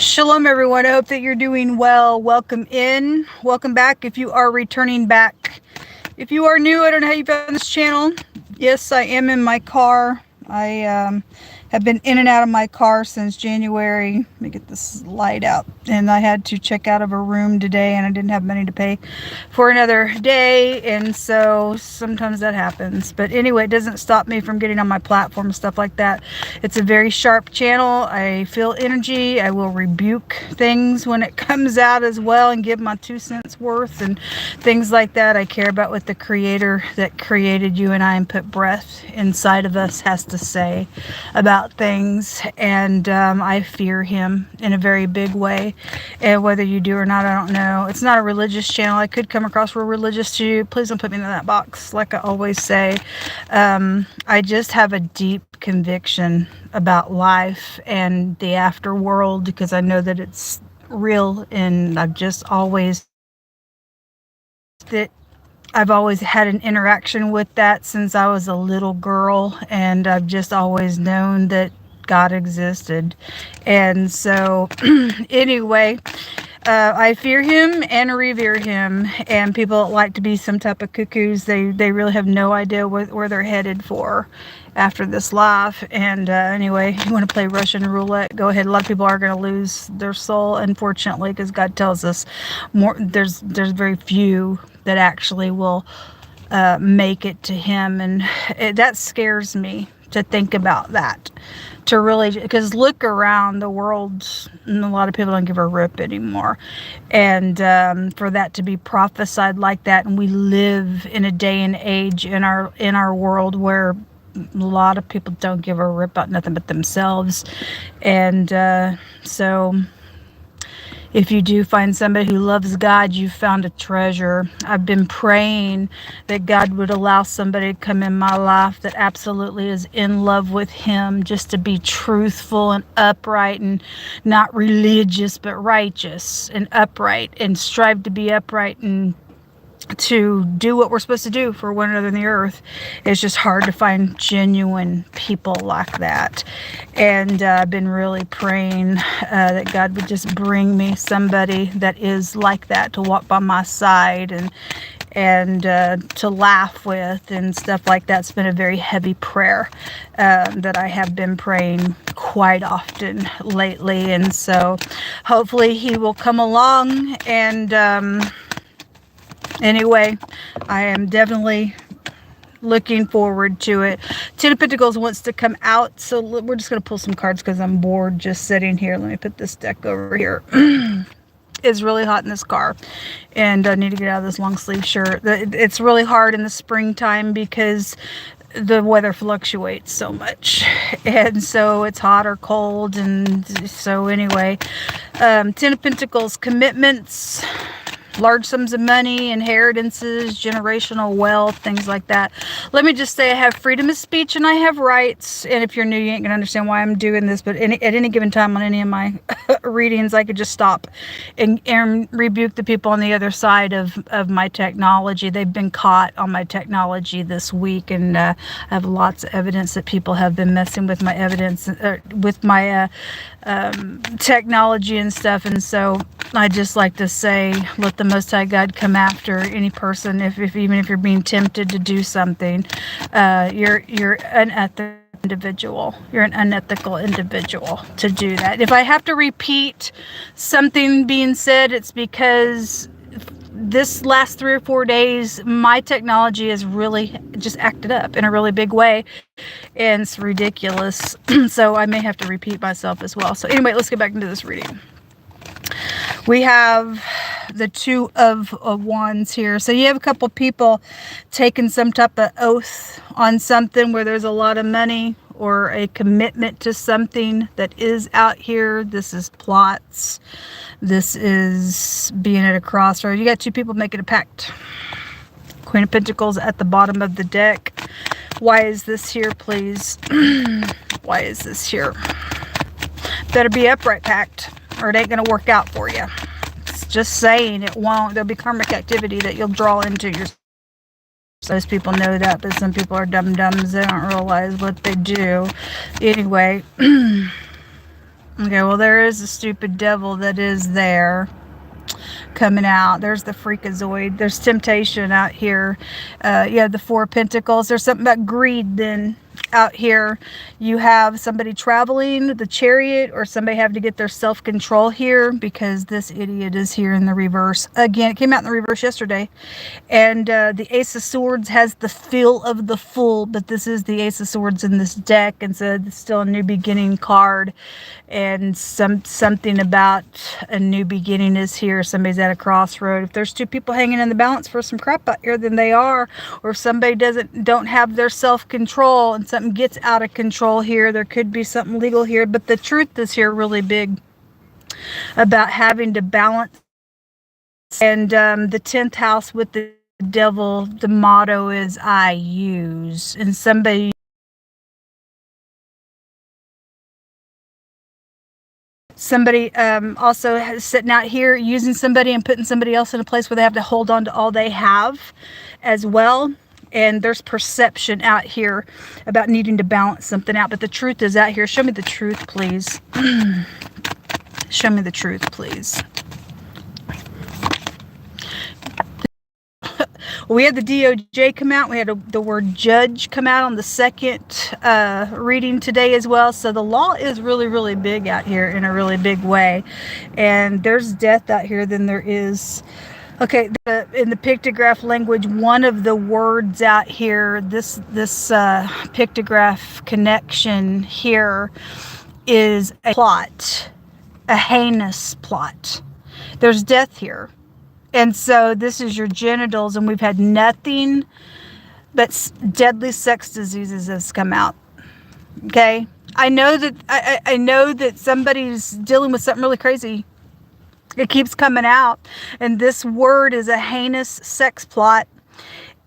Shalom, everyone. I hope that you're doing well. Welcome in. Welcome back if you are returning back. If you are new, I don't know how you found this channel. Yes, I am in my car. I have been in and out of my car since January. Let me get this light out. And I had to check out of a room today, and I didn't have money to pay for another day. And so sometimes that happens. But anyway, it doesn't stop me from getting on my platform and stuff like that. It's a very sharp channel. I feel energy. I will rebuke things when it comes out as well and give my 2 cents worth and things like that. I care about what the creator that created you and I and put breath inside of us has to say about things, and I fear him in a very big way, and whether you do or not, I don't know. It's not a religious channel. I could come across real religious to you. Please don't put me in that box, like I always say. I just have a deep conviction about life and the afterworld, because I know that it's real, and I've always had an interaction with that since I was a little girl, and I've just always known that God existed. And so anyway, I fear him and revere him, and people that like to be some type of cuckoos, they really have no idea where they're headed for after this life. And anyway, you want to play Russian roulette, go ahead. A lot of people are going to lose their soul, unfortunately, because God tells us there's very few that actually will make it to him, and that scares me to think about that, to really, because look around the world, and a lot of people don't give a rip anymore, and for that to be prophesied like that, and we live in a day and age in our world where a lot of people don't give a rip about nothing but themselves. And so if you do find somebody who loves God, you've found a treasure. I've been praying that God would allow somebody to come in my life that absolutely is in love with him, just to be truthful and upright, and not religious, but righteous and upright, and strive to be upright and to do what we're supposed to do for one another in the earth. It's just hard to find genuine people like that. And I've been really praying that God would just bring me somebody that is like that, to walk by my side and to laugh with and stuff like that. It's been a very heavy prayer that I have been praying quite often lately. And so hopefully he will come along. And anyway, I am definitely looking forward to it. Ten of Pentacles wants to come out, so we're just going to pull some cards because I'm bored just sitting here. Let me put this deck over here. It's really hot in this car, and I need to get out of this long sleeve shirt. It's really hard in the springtime because the weather fluctuates so much, and so it's hot or cold. And so anyway, Ten of Pentacles, commitments, large sums of money, inheritances, generational wealth, things like that. Let me just say I have freedom of speech and I have rights. And if you're new, you ain't gonna understand why I'm doing this, but at any given time on any of my readings, I could just stop and rebuke the people on the other side of my technology. They've been caught on my technology this week, and I have lots of evidence that people have been messing with my evidence, with my technology and stuff. And so I just like to say, let the Most High God come after any person, even if you're being tempted to do something. You're an unethical individual. You're an unethical individual to do that. If I have to repeat something being said, it's because this last 3 or 4 days, my technology has really just acted up in a really big way, and it's ridiculous. So I may have to repeat myself as well. So anyway, let's get back into this reading. We have the Two of Wands here. So you have a couple people taking some type of oath on something where there's a lot of money or a commitment to something that is out here. This is plots. This is being at a crossroad. You got two people making a pact. Queen of Pentacles at the bottom of the deck. Why is this here, please? Why is this here? Better be upright pact, or it ain't going to work out for you. It's just saying it won't. There'll be karmic activity that you'll draw into your. Most people know that, but some people are dumb-dumbs. They don't realize what they do. Anyway, Queen of Pentacles, 2 of Wands. What is this here? What is this here? Better be upright pact, or it ain't going to work out for you. It's just saying it won't. There'll be karmic activity that you'll draw into your. Most people know that, but some people are dumb-dumbs. They don't realize what they do. Anyway, Okay, well, there is a stupid devil that is there coming out. There's the freakazoid. There's temptation out here. You have the Four of Pentacles. There's something about greed then out here. You have somebody traveling the Chariot, or somebody having to get their self-control here because this idiot is here in the reverse. Again, it came out in the reverse yesterday. And the Ace of Swords has the feel of the Fool, but this is the Ace of Swords in this deck, and so it's still a new beginning card. And something about a new beginning is here. Somebody's at a crossroad. If there's two people hanging in the balance for some crap out here, then they are. Or if somebody don't have their self-control and something gets out of control here, there could be something legal here. But the truth is here really big about having to balance. And the 10th house with the devil, the motto is I use. And somebody also has sitting out here using somebody and putting somebody else in a place where they have to hold on to all they have as well. And there's perception out here about needing to balance something out. But the truth is out here. Show me the truth, please. Show me the truth, please. We had the DOJ come out. We had the word judge come out on the second reading today as well. So the law is really, really big out here in a really big way. And there's death out here. Then there is... Okay, in the pictograph language, one of the words out here, this pictograph connection here is a plot, a heinous plot. There's death here. And so this is your genitals, and we've had nothing but deadly sex diseases has come out. Okay? I know that I know that somebody's dealing with something really crazy. It keeps coming out. And this word is a heinous sex plot,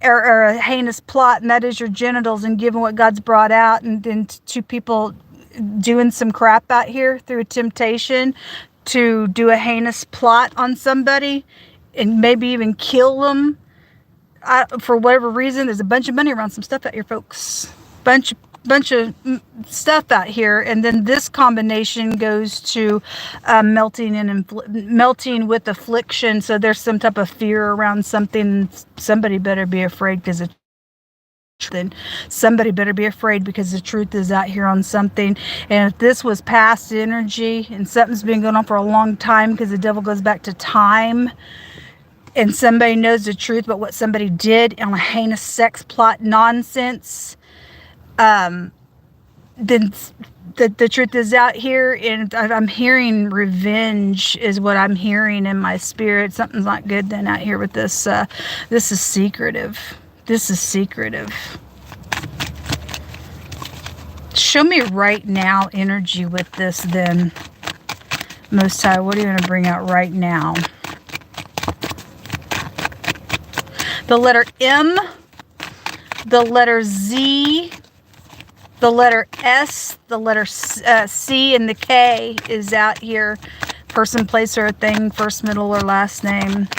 or a heinous plot, and that is your genitals. And given what God's brought out, and then two people doing some crap out here through temptation to do a heinous plot on somebody and maybe even kill them for whatever reason. There's a bunch of money around some stuff out here, folks. Bunch of stuff out here. And then this combination goes to melting with affliction. So there's some type of fear around something. Somebody better be afraid, because somebody better be afraid because the truth is out here on something. And if this was past energy and something's been going on for a long time, because the devil goes back to time, and somebody knows the truth about what somebody did on a heinous sex plot nonsense, then the truth is out here. And I'm hearing revenge is what I'm hearing in my spirit. Something's not good then out here with this. This is secretive. This is secretive. Show me right now energy with this then. Most High, what are you going to bring out right now? The letter M, the letter Z, the letter S, the letter C, and the K is out here. Person, place, or a thing, first, middle, or last name.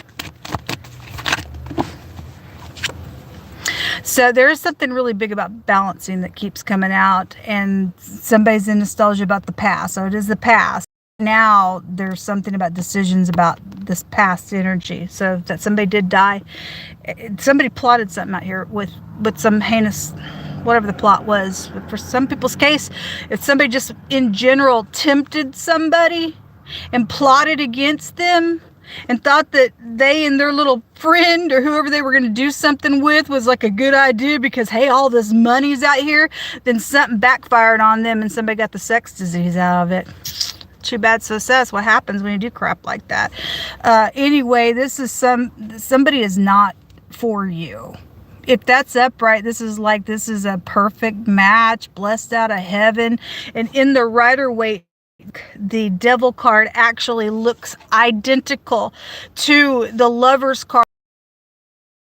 So there is something really big about balancing that keeps coming out, and somebody's in nostalgia about the past. So it is the past. Now there's something about decisions about this past energy. So that somebody did die. Somebody plotted something out here with some heinous, whatever the plot was. But for some people's case, if somebody just in general tempted somebody and plotted against them, and thought that they and their little friend or whoever they were going to do something with was like a good idea because, hey, all this money's out here, then something backfired on them and somebody got the sex disease out of it. Too bad, so sad. What happens when you do crap like that. Anyway, this is somebody is not for you. If that's upright, this is a perfect match, blessed out of heaven. And in the Rider-Waite, the devil card actually looks identical to the Lover's card,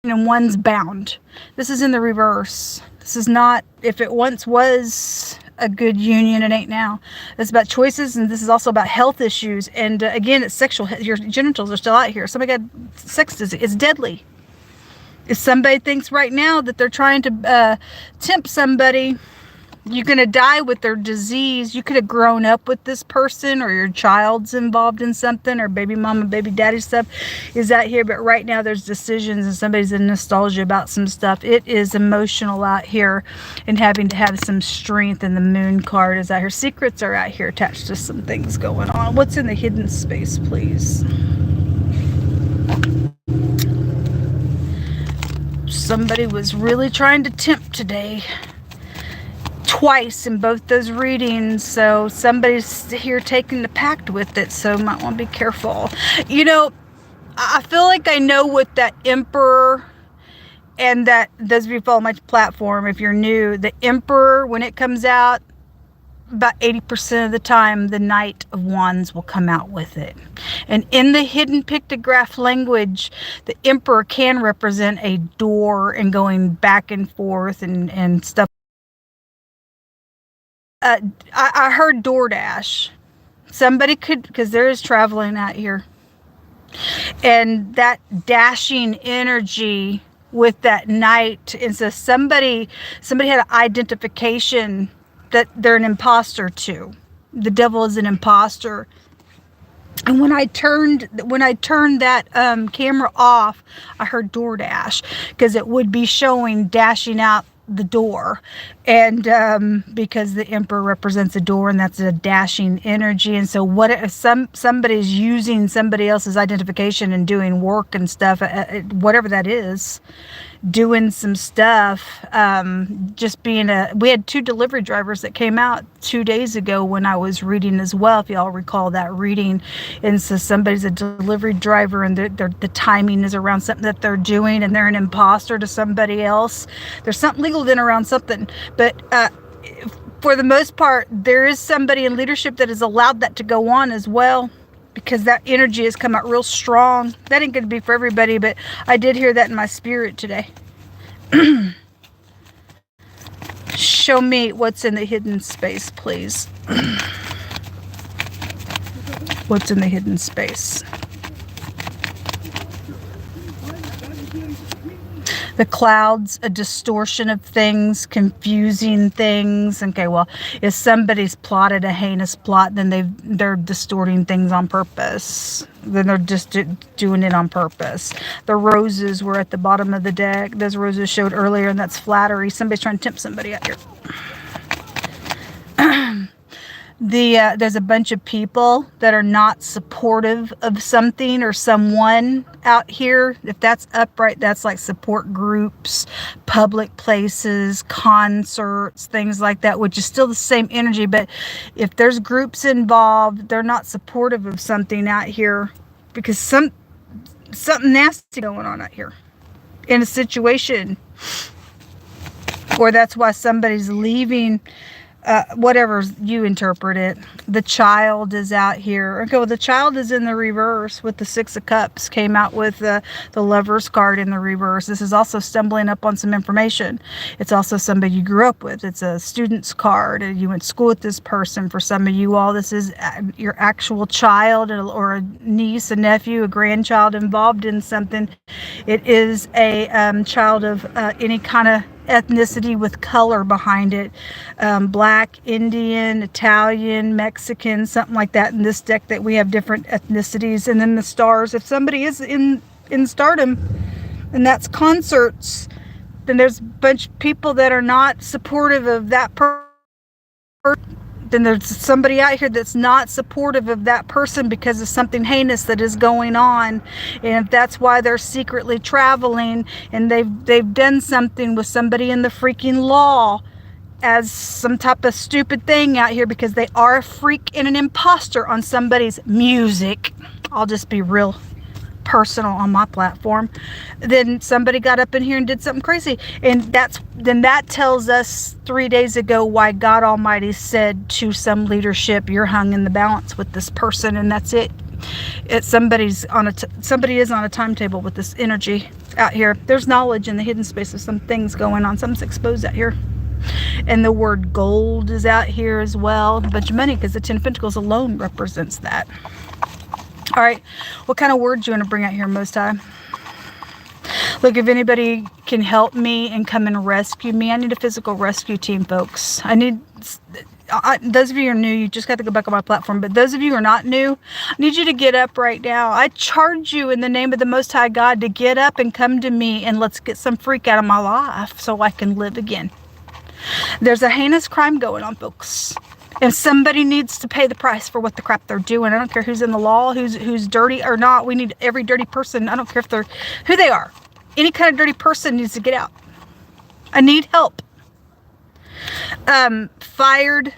and one's bound. This is in the reverse. This is not, if it once was a good union, it ain't now. It's about choices, and this is also about health issues. And again, it's sexual. Your genitals are still out here. Somebody got sex disease. It's deadly. If somebody thinks right now that they're trying to tempt somebody, You're going to die with their disease. You could have grown up with this person, or your child's involved in something, or baby mama, baby daddy stuff is out here. But right now there's decisions and somebody's in nostalgia about some stuff. It is emotional out here and having to have some strength. And the moon card is out here. Secrets are out here attached to some things going on. What's in the hidden space, please? Somebody was really trying to tempt today. Twice in both those readings, so somebody's here taking the pact with it, so might want to be careful. You know, I feel like I know what that Emperor, and that those of you who follow my platform, if you're new, the Emperor, when it comes out, about 80% of the time the Knight of Wands will come out with it. And in the hidden pictograph language, the Emperor can represent a door and going back and forth and stuff. I heard DoorDash. Somebody could, because there is traveling out here. And that dashing energy with that knight. And so somebody had an identification that they're an imposter too. The devil is an imposter. And when I turned that camera off, I heard DoorDash, because it would be showing dashing out the door, and because the Emperor represents a door, and that's a dashing energy. And so what if somebody's using somebody else's identification and doing work and stuff, whatever that is, doing some stuff, just being we had 2 delivery drivers that came out 2 days ago when I was reading as well, if y'all recall that reading. And so somebody's a delivery driver, and the timing is around something that they're doing, and they're an imposter to somebody else. There's something legal then around something, but for the most part, there is somebody in leadership that has allowed that to go on as well, because that energy has come out real strong. That ain't going to be for everybody, but I did hear that in my spirit today. Show me what's in the hidden space, please. What's in the hidden space? The clouds, a distortion of things, confusing things. Okay, well, if somebody's plotted a heinous plot, then they're distorting things on purpose. Then they're just doing it on purpose. The roses were at the bottom of the deck. Those roses showed earlier, and that's flattery. Somebody's trying to tempt somebody out here. There's a bunch of people that are not supportive of something or someone out here. If that's upright, that's like support groups, public places, concerts, things like that, which is still the same energy. But if there's groups involved, they're not supportive of something out here, because something nasty going on out here in a situation. Or that's why somebody's leaving. Whatever you interpret it. The child is out here. Okay, well, the child is in the reverse with the 6 of Cups. Came out with the Lover's card in the reverse. This is also stumbling up on some information. It's also somebody you grew up with. It's a student's card, and you went to school with this person. For some of you all, this is your actual child, or a niece, a nephew, a grandchild involved in something. It is a child of any kind of ethnicity with color behind it. Black, Indian, Italian, Mexican, something like that. In this deck that we have different ethnicities. And then the stars, if somebody is in stardom, and that's concerts, then there's a bunch of people that are not supportive of that person. Then there's somebody out here that's not supportive of that person because of something heinous that is going on. And if that's why they're secretly traveling, and they've done something with somebody in the freaking law as some type of stupid thing out here, because they are a freak and an imposter on somebody's music. I'll just be real personal on my platform. Then somebody got up in here and did something crazy, and that tells us 3 days ago why God Almighty said to some leadership, you're hung in the balance with this person, and that's it. Somebody is on a timetable with this energy out here. There's knowledge in the hidden space of some things going on. Something's exposed out here. And the word gold is out here as well. A bunch of money, because the 10 of Pentacles alone represents that. All right, what kind of words do you want to bring out here, Most High? Look, if anybody can help me and come and rescue me, I need a physical rescue team, folks. I need... those of you who are new, you just got to go back on my platform. But those of you who are not new, I need you to get up right now. I charge you in the name of the Most High God to get up and come to me, and let's get some freak out of my life so I can live again. There's a heinous crime going on, folks. And somebody needs to pay the price for what the crap they're doing. I don't care who's in the law, who's dirty or not. We need every dirty person. I don't care if they're who they are. Any kind of dirty person needs to get out. I need help. Fired.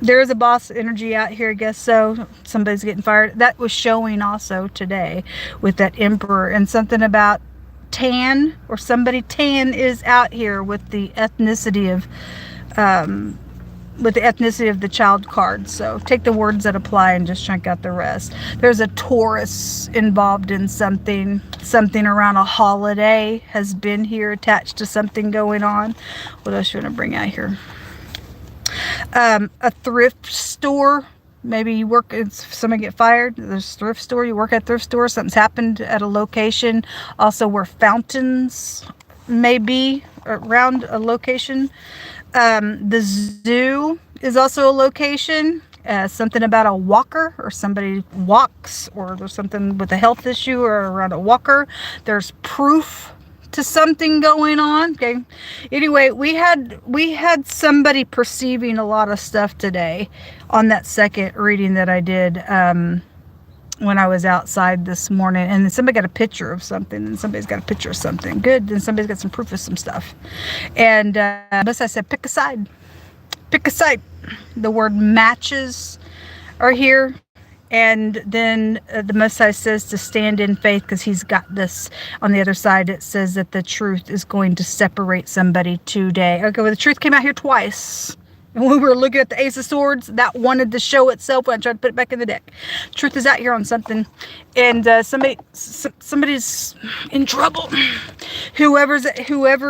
There is a boss energy out here, I guess so. Somebody's getting fired. That was showing also today with that emperor, and something about tan, or somebody tan is out here with the ethnicity of the child card. So take the words that apply and just chunk out the rest. There's a Taurus involved in something around a holiday has been here, attached to something going on. What else you want to bring out here? A thrift store. Maybe you work, somebody get fired, there's a thrift store, you work at a thrift store, something's happened at a location also where fountains may be around a location. The zoo is also a location. Something about a walker, or somebody walks, or there's something with a health issue or around a walker. There's proof to something going on. Okay. Anyway, we had somebody perceiving a lot of stuff today on that second reading that I did when I was outside this morning, and then somebody got a picture of something, and somebody's got a picture of something good, and somebody's got some proof of some stuff. And but I said, pick a side. Pick a side. The word matches are here. And then the Most High says to stand in faith, because he's got this. On the other side, it says that the truth is going to separate somebody today. Okay, well, the truth came out here twice. And when we were looking at the Ace of Swords, that wanted to show itself when I tried to put it back in the deck. Truth is out here on something. And somebody's in trouble. Whoever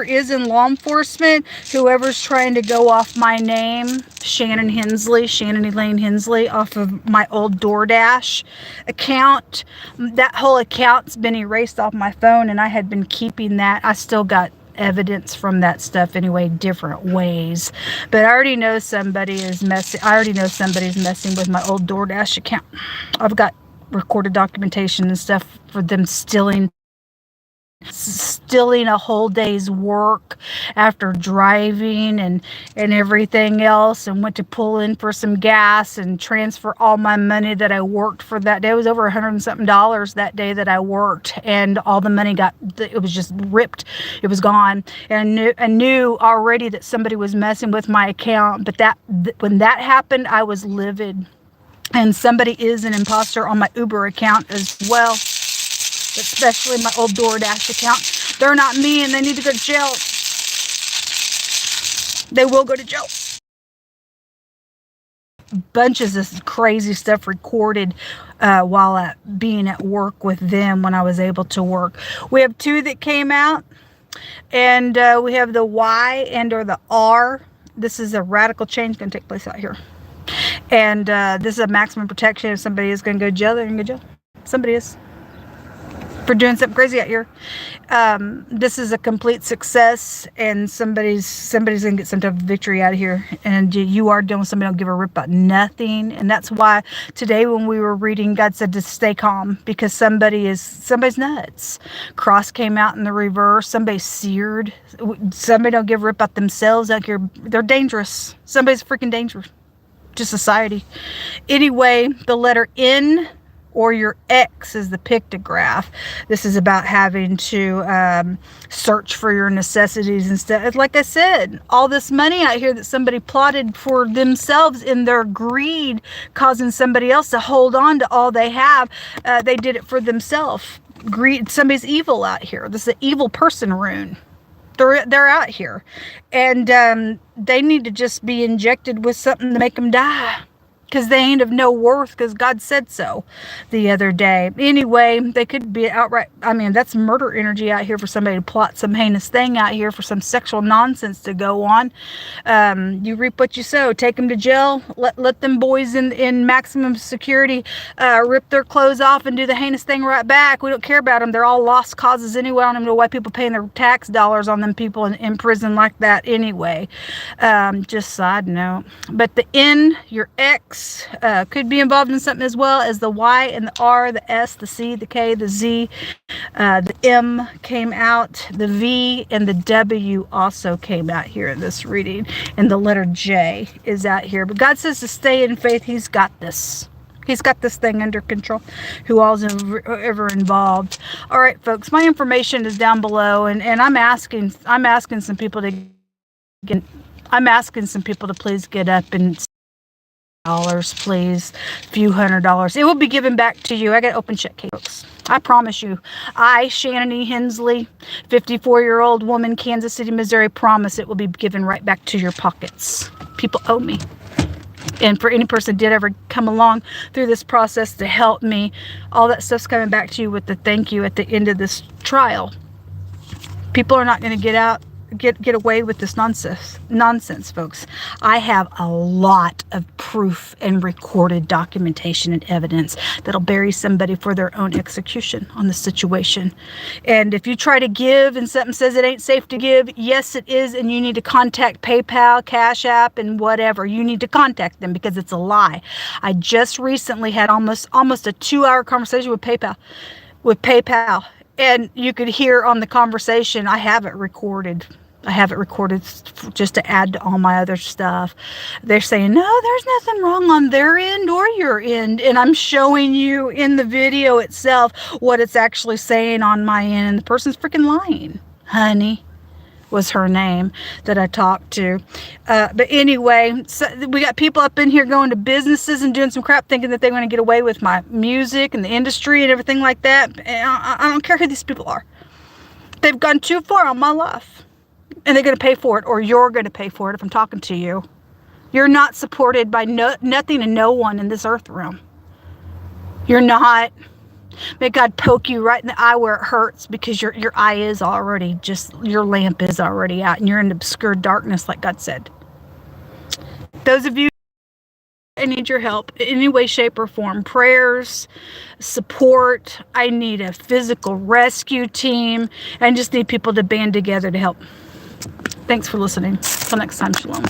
is in law enforcement, whoever's trying to go off my name, Shannon Hensley, ShannonEHensley, off of my old DoorDash account. That whole account's been erased off my phone, and I had been keeping that. I still got evidence from that stuff anyway, different ways. But I already know somebody is messing. I already know somebody's messing with my old DoorDash account. I've got recorded documentation and stuff for them stealing a whole day's work after driving and everything else, and went to pull in for some gas and transfer all my money that I worked for that day. It was over $100 and something that day that I worked, and all the money it was just ripped. It was gone. And I knew already that somebody was messing with my account, but when that happened, I was livid. And somebody is an imposter on my Uber account as well, especially my old DoorDash account. They're not me, and they need to go to jail. They will go to jail. Bunches of crazy stuff recorded while being at work with them when I was able to work. We have two that came out, and we have the Y or the R. This is a radical change going to take place out here. And this is a maximum protection. If somebody is going to go to jail, they're going to go to jail. Somebody is. For doing something crazy out here. This is a complete success, and somebody's gonna get some type of victory out of here. And you are dealing with somebody who don't give a rip about nothing. And that's why today when we were reading, God said to stay calm, because somebody's nuts. Cross came out in the reverse. Somebody's seared. Somebody don't give a rip about themselves out here. They're dangerous. Somebody's freaking dangerous to society. Anyway, the letter N or your X is the pictograph. This is about having to search for your necessities instead. Like I said, all this money out here that somebody plotted for themselves in their greed, causing somebody else to hold on to all they have. They did it for themselves. Greed. Somebody's evil out here. This is an evil person rune. They're out here, and they need to just be injected with something to make them die. because they ain't of no worth because God said so the other day. Anyway, they could be outright, I mean, that's murder energy out here for somebody to plot some heinous thing out here for some sexual nonsense to go on. You reap what you sow. Take them to jail. Let them boys in maximum security rip their clothes off and do the heinous thing right back. We don't care about them. They're all lost causes anyway. I don't know why people paying their tax dollars on them people in prison like that anyway. Just side note. But the N, your X, could be involved in something as well as the Y and the R, the S, the C, the K, the Z, the M came out, the V and the W also came out here in this reading, and the letter J is out here. But God says to stay in faith. He's got this. He's got this thing under control. Who all's ever involved? All right, folks. My information is down below, and I'm asking some people to please get up and dollars, please. A few $100s. It will be given back to you. I got open check, folks. I promise you. I, Shannon E. Hensley, 54-year-old woman, Kansas City, Missouri, promise it will be given right back to your pockets. People owe me. And for any person that did ever come along through this process to help me, all that stuff's coming back to you with the thank you at the end of this trial. People are not going to get away with this nonsense, folks. I have a lot of proof and recorded documentation and evidence that'll bury somebody for their own execution on the situation. And if you try to give and something says it ain't safe to give, yes it is, and you need to contact PayPal, CashApp, and whatever. You need to contact them because it's a lie. I just recently had almost a 2-hour conversation with PayPal. And you could hear on the conversation, I have it recorded. Just to add to all my other stuff. They're saying, no, there's nothing wrong on their end or your end. And I'm showing you in the video itself what it's actually saying on my end. And the person's freaking lying. Honey was her name that I talked to. But anyway, so we got people up in here going to businesses and doing some crap thinking that they're going to get away with my music and the industry and everything like that. And I don't care who these people are. They've gone too far on my life. And they're going to pay for it, or you're going to pay for it if I'm talking to you. You're not supported by nothing and no one in this earth realm. You're not. May God poke you right in the eye where it hurts, because your eye is already your lamp is already out, and you're in obscure darkness like God said. Those of you, I need your help in any way, shape, or form. Prayers, support. I need a physical rescue team. I just need people to band together to help. Thanks for listening. Till next time, shalom.